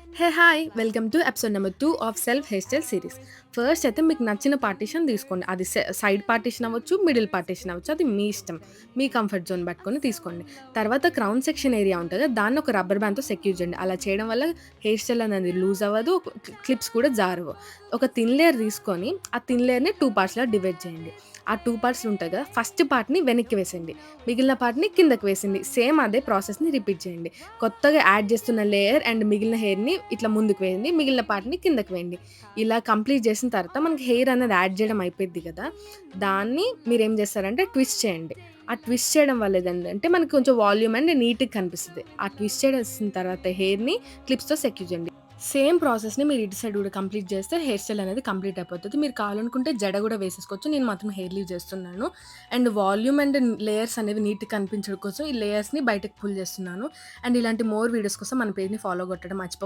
Hey hi! Welcome to episode number 2 of self hair style series. First అయితే మీకు నచ్చిన partition తీసుకోండి. అది సైడ్ పార్టిషన్ అవ్వచ్చు, మిడిల్ పార్టిషన్ అవ్వచ్చు. అది మీ ఇష్టం. మీ కంఫర్ట్ జోన్ పట్టుకొని తీసుకోండి. తర్వాత క్రౌన్ సెక్షన్ ఏరియా ఉంటది కదా! దాన్ని ఒక రబ్బర్ బ్యాండ్‌తో సెక్యూర్ చేయండి. అలా చేయడం వల్ల హెయిర్ స్టైల్ అనేది లూజ్ అవ్వదు. క్లిప్స్ కూడా జారవు. ఒక థిన్ లేయర్ తీసుకొని, ఆ థిన్ లేయర్‌ని 2 పార్ట్స్‌లా డివైడ్ చేయండి. ఆ 2 పార్ట్స్ ఉంటాయి కదా! ఫస్ట్ పార్ట్‌ని వెనక్కి వేసేయండి. మిగిలిన పార్ట్‌ని కిందకి వేసింది. సేమ్ అదే ప్రాసెస్‌ని రిపీట్ చేయండి. కొత్తగా యాడ్ చేస్తున్న లేయర్ అండ్ మిగిలిన హెయిర్‌ని ఇట్లా ముందుకు వేయండి. మిగిలిన పార్ట్‌ని కిందకి వేయండి. ఇలా కంప్లీట్ చేసిన తర్వాత మనకి హెయిర్ అనేది యాడ్ చేయడం అయిపోద్ది కదా! దాన్ని మీరేం చేస్తారంటే ట్విస్ట్ చేయండి. ఆ ట్విస్ట్ చేయడం వల్ల ఏదంటే మనకి కొంచెం వాల్యూమ్ అండ్ నీట్‌గా కనిపిస్తది. ఆ ట్విస్ట్ చేసిన తర్వాత హెయిర్‌ని క్లిప్స్‌తో సెక్యూర్ చేయండి. సేమ్ ప్రాసెస్‌ని మీరు ఇటు సైడ్ కూడా కంప్లీట్ చేస్తే హెయిర్ స్టైల్ అనేది కంప్లీట్ అయిపోతది. మీరు కావాలనుకుంటే జడ కూడా వేసేసుకోవచ్చు. నేను మాత్రం హెయిర్ లీవ్ చేస్తున్నాను. అండ్ వాల్యూమ్ అండ్ లేయర్స్ అనేవి నీట్‌గా కనిపించడం కోసం ఈ లేయర్స్‌ని బయటకి పుల్ చేస్తున్నాను. అండ్ ఇలాంటి మోర్ వీడియోస్ కోసం మన పేజ్‌ని ఫాలో కొట్టడం మర్చిపోకండి.